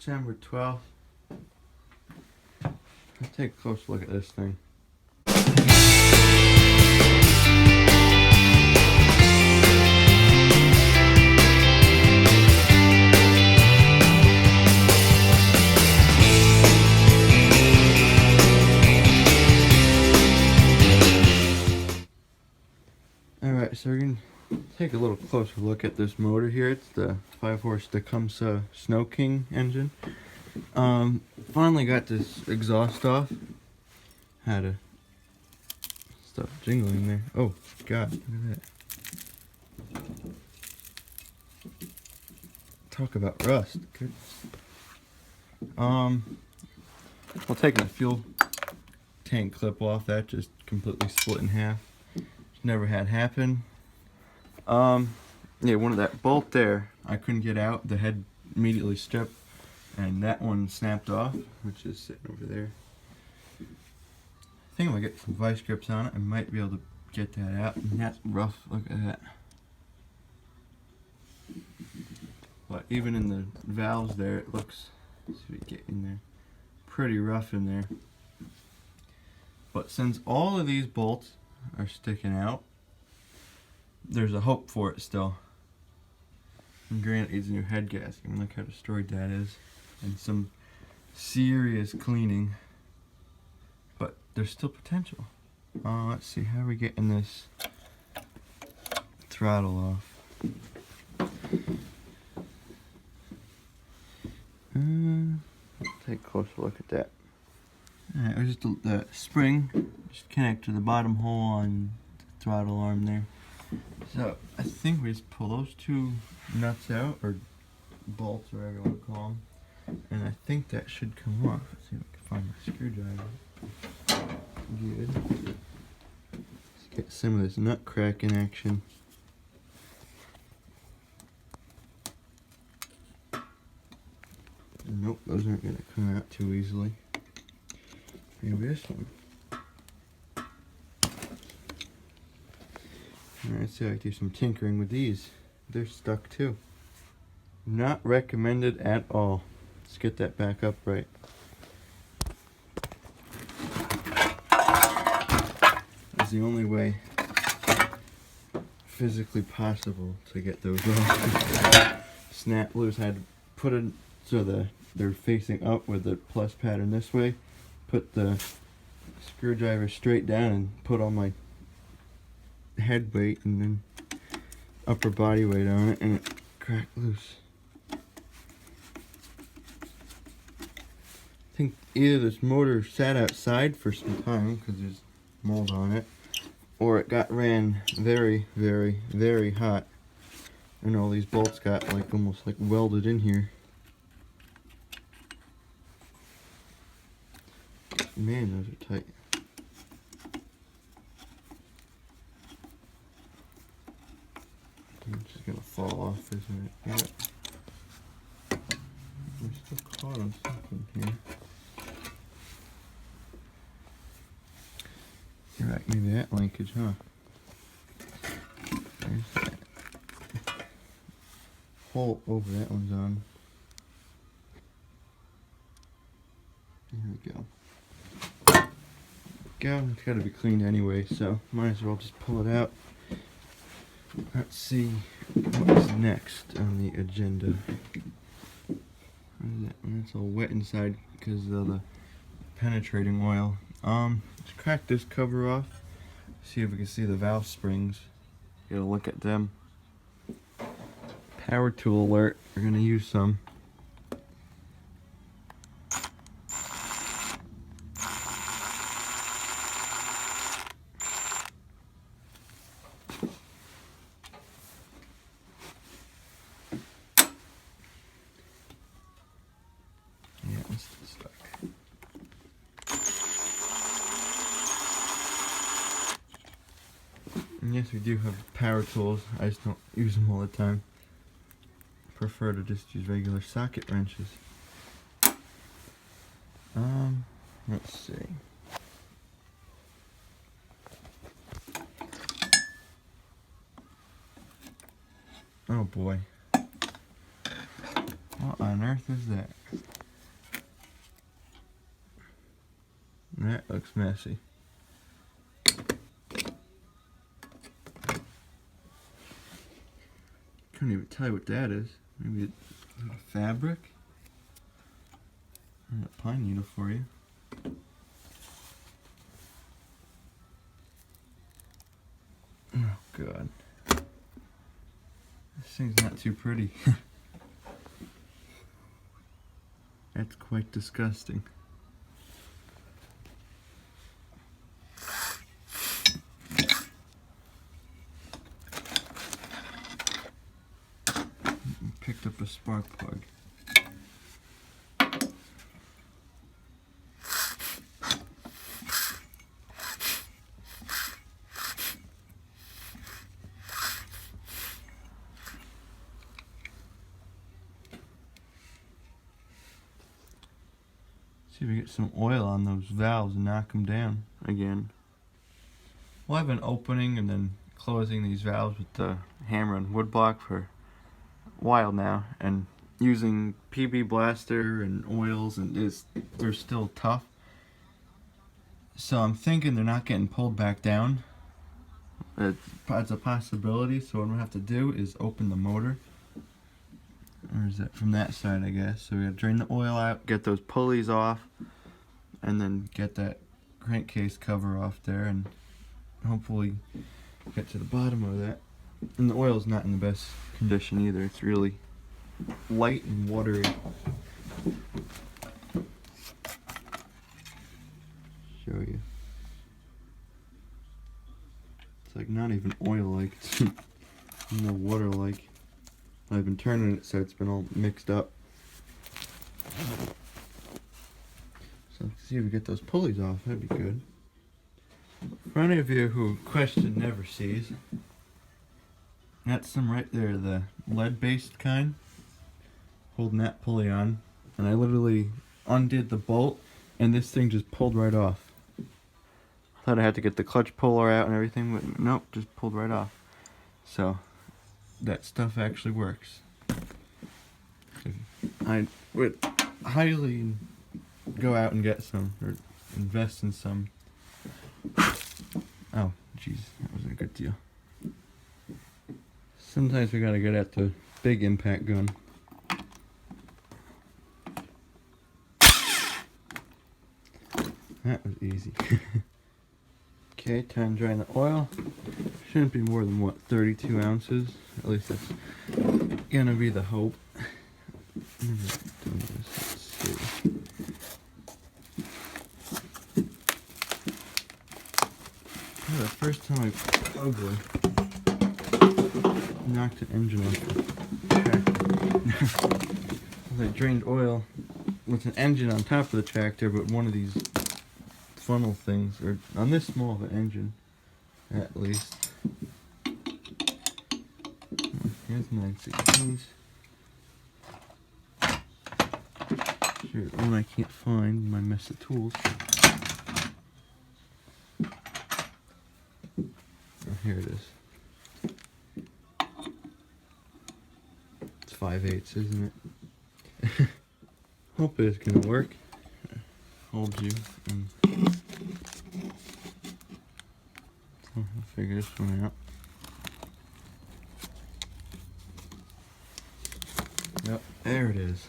September 12th. Let's take a close look at this thing. Alright, so we're going to take a little closer look at this motor here. It's the 5-horse Tecumseh Snow King engine. Finally got this exhaust off. Had to stop jingling there. Oh god, look at that. Talk about rust. Goodness. We'll take the fuel tank clip off. That just completely split in half. Never had happen. Yeah, one of that bolt there I couldn't get out. The head immediately stripped, and that one snapped off, which is sitting over there. I think if I get some vice grips on it, I might be able to get that out. And that's rough. Look at that. But even in the valves there, it looks. Let's see if we get in there. Pretty rough in there. But since all of these bolts are sticking out, there's a hope for it still. And granted, it's a new head gasket. I mean, look how destroyed that is, and some serious cleaning. But there's still potential. Let's see how we getting this throttle off. Take a closer look at that. Alright, there's just the spring just connect to the bottom hole on the throttle arm there. So I think we just pull those two nuts out, or bolts, or whatever you want to call them, and I think that should come off. Let's see if I can find my screwdriver. Good. Let's get some of this nut cracking action. Nope, those aren't going to come out too easily. Maybe this one. Alright, so I can do some tinkering with these. They're stuck too. Not recommended at all. Let's get that back up right. That's the only way physically possible to get those off. Snap loose. I had to put it so they're facing up with the plus pattern this way. Put the screwdriver straight down and put all my head weight and then upper body weight on it, and it cracked loose. I think either this motor sat outside for some time because there's mold on it, or it ran very, very, very hot, and all these bolts got like almost like welded in here. Man, those are tight. It's just gonna fall off, isn't it? Yep. We're still caught on something here. You're right, maybe that linkage, huh? There's that hole over that one's on. There we go. It's got to be cleaned anyway, so might as well just pull it out. Let's see what's next on the agenda. It's all wet inside because of the penetrating oil. Let's crack this cover off. See if we can see the valve springs. Get a look at them. Power tool alert. We're gonna use some. Stuck. And yes, we do have power tools. I just don't use them all the time. Prefer to just use regular socket wrenches. Let's see. Oh boy. Well, I on earth is that? That looks messy. Couldn't even tell you what that is. Maybe a fabric? And a pine needle for you. Oh god. This thing's not too pretty. That's quite disgusting. Picked up a spark plug. See if we get some oil on those valves and knock them down again. Well, I've been opening and then closing these valves with the hammer and wood block for a while now, and using PB Blaster and oils, and they're still tough. So I'm thinking they're not getting pulled back down. It's a possibility, so what I'm going to have to do is open the motor. Or is that from that side, I guess? So we gotta drain the oil out, get those pulleys off, and then get that crankcase cover off there, and hopefully get to the bottom of that. And the oil's not in the best condition either. It's really light and watery. Show you. It's like not even oil-like. It's no water-like. I've been turning it so it's been all mixed up. So let's see if we get those pulleys off. That'd be good. For any of you who question never sees, that's them right there, the lead-based kind. Holding that pulley on, and I literally undid the bolt, and this thing just pulled right off. I thought I had to get the clutch puller out and everything, but nope, just pulled right off. So that stuff actually works. I would highly go out and get some, or invest in some. Oh, jeez, that wasn't a good deal. Sometimes we gotta get at the big impact gun. That was easy. Okay, time drying the oil. Shouldn't be more than, what, 32 ounces? At least that's gonna be the hope. Let's see. Oh, the first time I knocked an engine off the tractor. I drained oil with an engine on top of the tractor, but one of these funnel things, or on this small of an engine, at least. Here's 9/16. Sure, one I can't find in my mess of tools. Oh, here it is. It's 5/8, isn't it? Hope it's gonna work. Hold you. And so I'll figure this one out. Yep, there it is.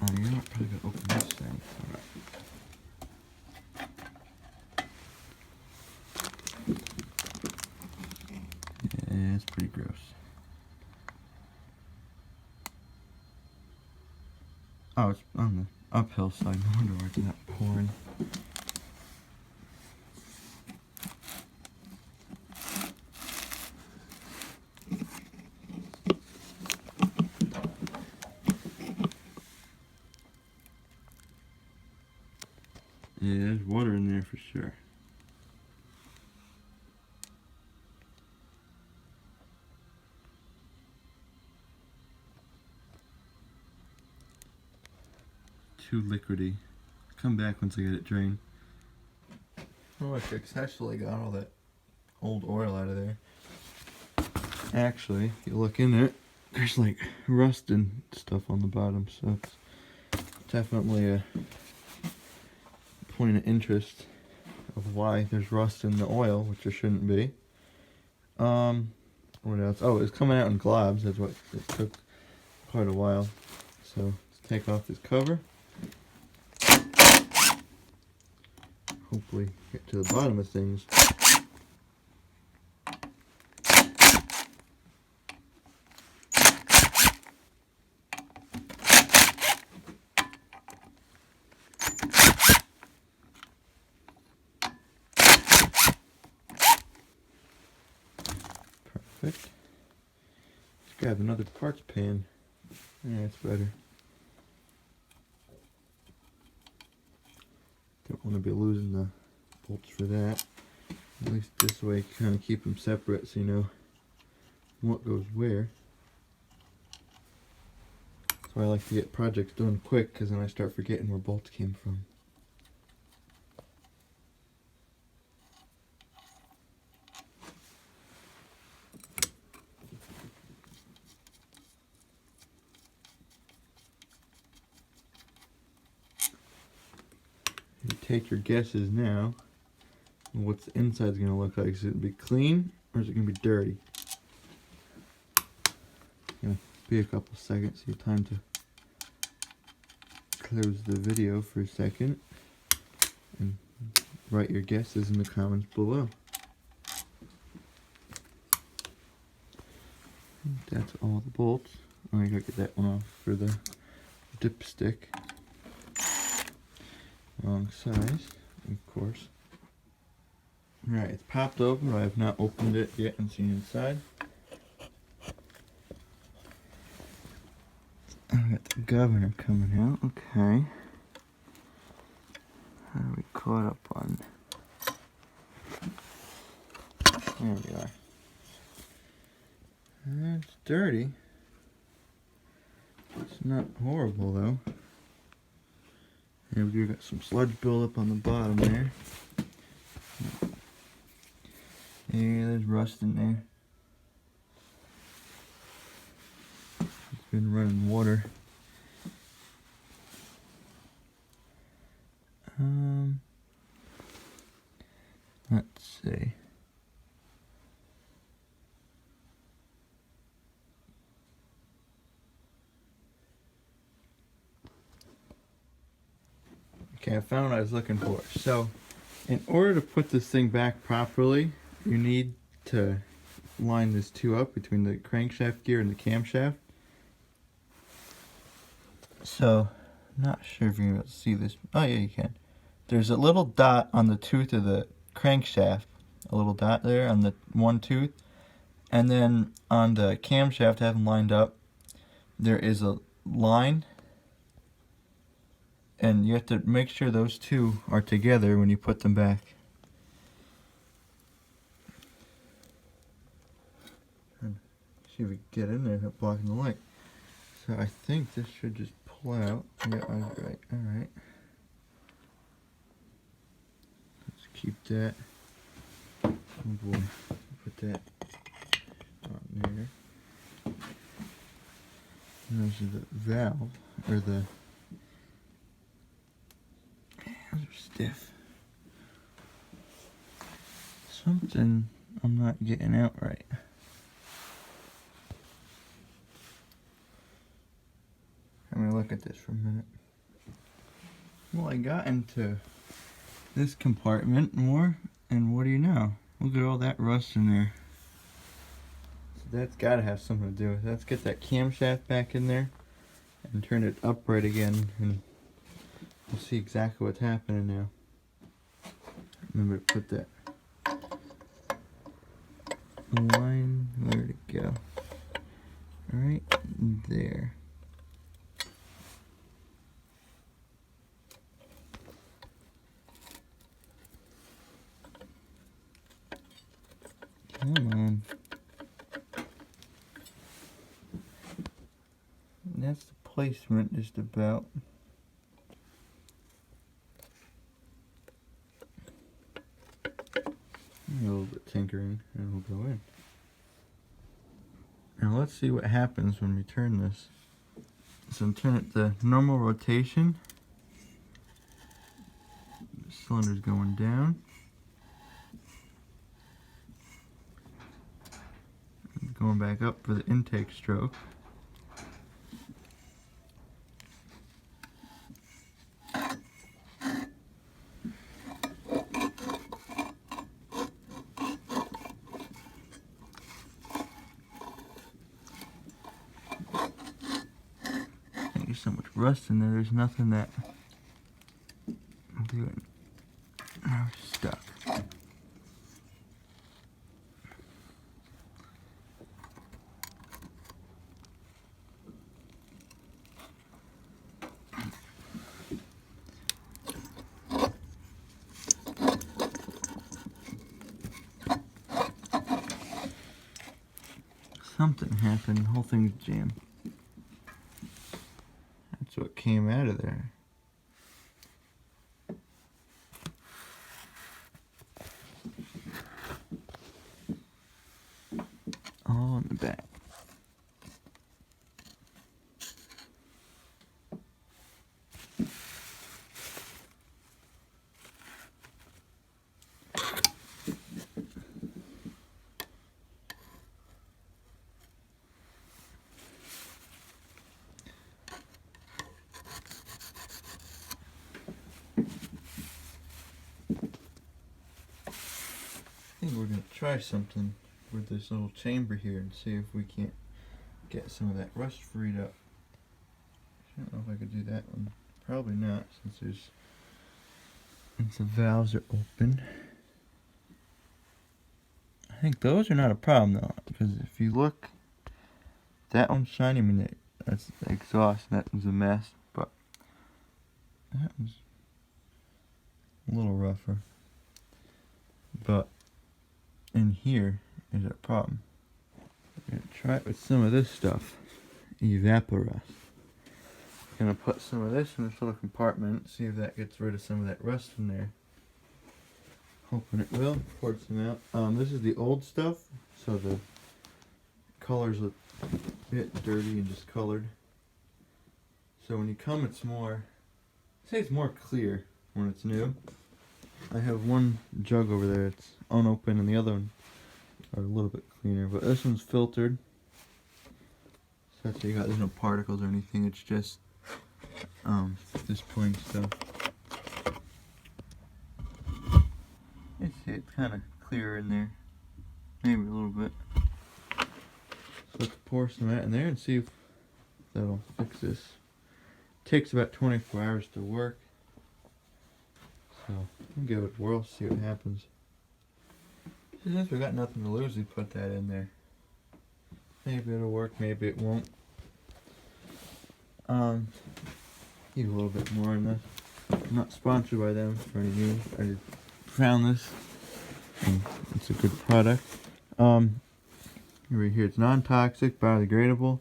Oh, you know what? Probably gotta open this thing. Alright. Yeah, it's pretty gross. Oh, it's on the uphill side. No wonder why it's not pouring. Yeah, there's water in there for sure. Too liquidy. Come back once I get it drained. Oh, I successfully got all that old oil out of there. Actually, if you look in it, there's like rust and stuff on the bottom, so it's definitely a point of interest of why there's rust in the oil, which there shouldn't be. What else? Oh, it's coming out in globs. That's what it took quite a while. So let's take off this cover. Hopefully get to the bottom of things. Perfect. Let's grab another parts pan. Yeah, it's better. Don't want to be losing the bolts for that. At least this way you kind of keep them separate so you know what goes where. So I like to get projects done quick because then I start forgetting where bolts came from. You take your guesses now. What's the inside's going to look like? Is it going to be clean or is it going to be dirty? Going to be a couple seconds. You have time to close the video for a second and write your guesses in the comments below. That's all the bolts. Oh, I gotta get that one off for the dipstick. Wrong size, of course. Alright, it's popped open, but I have not opened it yet and seen inside. I got the governor coming out, okay. How are we caught up on? There we are. It's dirty. It's not horrible though. Yeah, we got some sludge buildup on the bottom there. Yeah, there's rust in there. It's been running water. Let's see. Okay, I found what I was looking for. So, in order to put this thing back properly, you need to line this two up between the crankshaft gear and the camshaft. So, not sure if you're able to see this. Oh yeah, you can. There's a little dot on the tooth of the crankshaft. A little dot there on the one tooth. And then on the camshaft, I have them lined up. There is a line. And you have to make sure those two are together when you put them back. And see if we can get in there without blocking the light. So I think this should just pull out. Yeah, I was right. Alright. Let's keep that. Oh boy. Put that on there. And those are the valve, or the... Those are stiff. Something I'm not getting out right. I'm gonna look at this for a minute. Well, I got into this compartment more, and what do you know? Look at all that rust in there. So that's gotta have something to do with it. Let's get that camshaft back in there and turn it upright again, and we'll see exactly what's happening now. Remember to put that line, where'd it go? Right there. Come on. And that's the placement just about. A little bit tinkering and it'll go in. Now let's see what happens when we turn this. So turn it to normal rotation. The cylinder's going down. And going back up for the intake stroke. There's so much rust in there, there's nothing that I'm doing. Now we're stuck. Something happened, the whole thing's jammed. That's what came out of there. All in the back. I think we're going to try something with this little chamber here and see if we can't get some of that rust freed up. I don't know if I could do that one. Probably not, since the valves are open. I think those are not a problem though, because if you look, that one's shiny. I mean, that's the exhaust, and that one's a mess, but that one's a little rougher. But in here is a problem. We're gonna try it with some of this stuff, Evaporust. Gonna put some of this in this little compartment, see if that gets rid of some of that rust in there. Hoping it will. Pour some out. This is the old stuff, so the colors look a bit dirty and discolored. So when you come, it's more, I'd say it's more clear when it's new. I have one jug over there, it's unopened, and the other one are a little bit cleaner, but this one's filtered. So that's what you got. There's no particles or anything, it's just this point stuff. It's kind of clear in there, maybe a little bit. So let's pour some of that in there and see if that'll fix this. It takes about 24 hours to work, so we'll give it a whirl, see what happens. Since we got nothing to lose, we put that in there. Maybe it'll work, maybe it won't. Need a little bit more in this. I'm not sponsored by them for any news. I just found this, and it's a good product. Right here, it's non-toxic, biodegradable.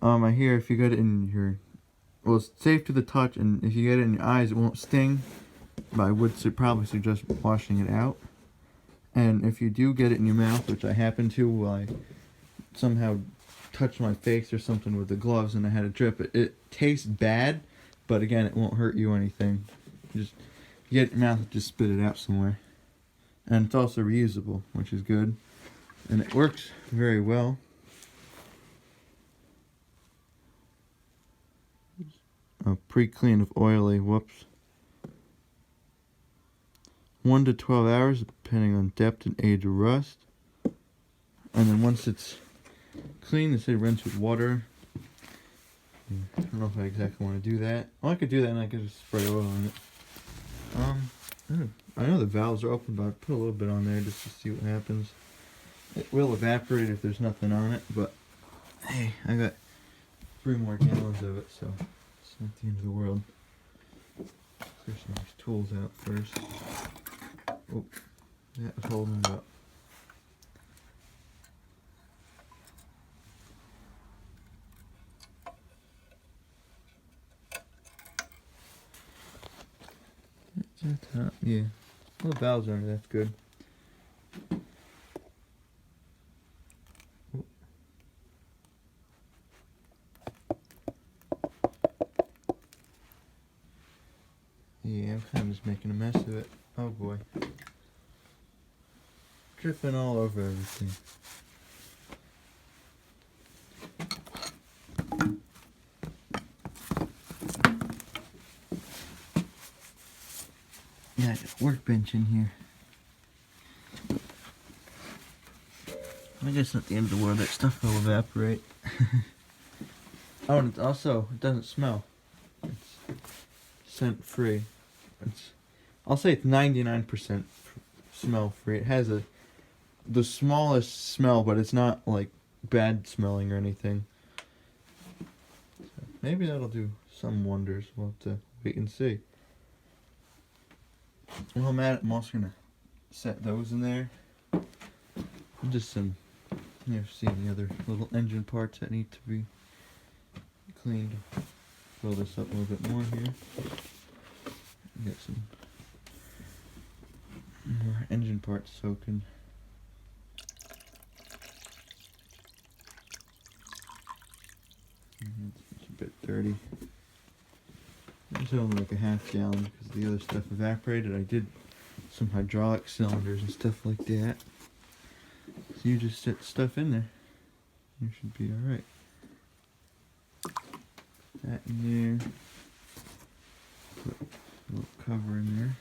I hear if you get it in your, well, it's safe to the touch, and if you get it in your eyes, it won't sting. But I would probably suggest washing it out. And if you do get it in your mouth, which I happen to, while I somehow touched my face or something with the gloves and I had a drip, it tastes bad, but again, it won't hurt you or anything. Just you get it in your mouth, just spit it out somewhere. And it's also reusable, which is good. And it works very well. Pre-clean of oily, whoops. 1 to 12 hours, depending on depth and age of rust. And then once it's clean, they say rinse with water. I don't know if I exactly want to do that. Well, I could do that and I could just spray oil on it. I know the valves are open, but I put a little bit on there just to see what happens. It will evaporate if there's nothing on it, but hey, I got 3 more gallons of it, so it's not the end of the world. Clear some of these tools out first. Oh, that was holding it up. Yeah, well, the valves are under, that's good. dripping all over everything. Yeah, I got a workbench in here. I guess at the end of the world that stuff will evaporate. Oh, and it's also, it doesn't smell. It's scent free. I'll say it's 99% smell free. It has the smallest smell, but it's not like bad smelling or anything. So maybe that'll do some wonders. We'll have to wait and see. While I'm at it, I'm also gonna set those in there. Just some, see any other little engine parts that need to be cleaned. Fill this up a little bit more here. Get some more engine parts soaking. It's a bit dirty. It's only like a half gallon because the other stuff evaporated. I did some hydraulic cylinders and stuff like that. So you just set stuff in there. You should be alright. That in there. Put a little cover in there.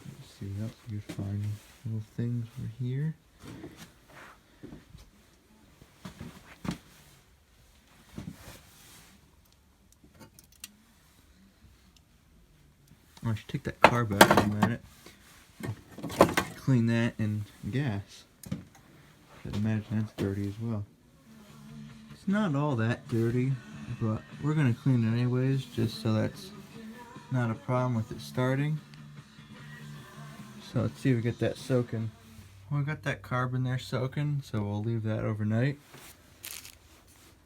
Let's see what else you could find. Little things over here. I should take that carb out while I'm at it. Clean that and gas. I'd imagine that's dirty as well. It's not all that dirty, but we're going to clean it anyways, just so that's not a problem with it starting. So let's see if we get that soaking. Well, we got that carb in there soaking, so we'll leave that overnight.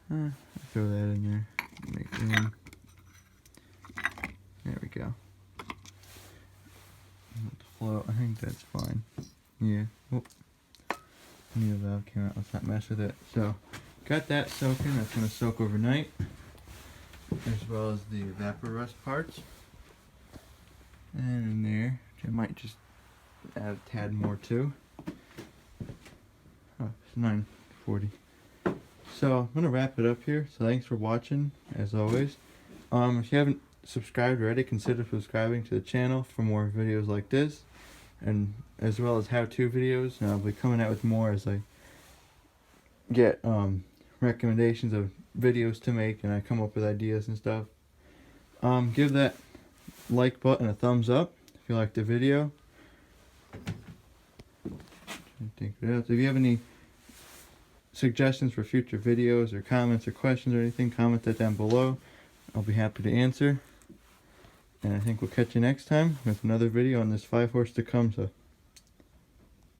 Throw that in there. Make room. There we go. Float. I think that's fine. Yeah. Whoop. Needle valve came out. Let's not mess with it. So, got that soaking. That's going to soak overnight, as well as the evaporust parts. And in there, which I might just add a tad more too. Oh, it's 9:40. So I'm gonna wrap it up here. So thanks for watching, as always. If you haven't subscribed already, consider subscribing to the channel for more videos like this, and as well as how-to videos. And I'll be coming out with more as I get recommendations of videos to make and I come up with ideas and stuff. Give that like button a thumbs up if you like the video. If you have any suggestions for future videos or comments or questions or anything, comment that down below. I'll be happy to answer. And I think we'll catch you next time with another video on this 5-horse Tecumseh.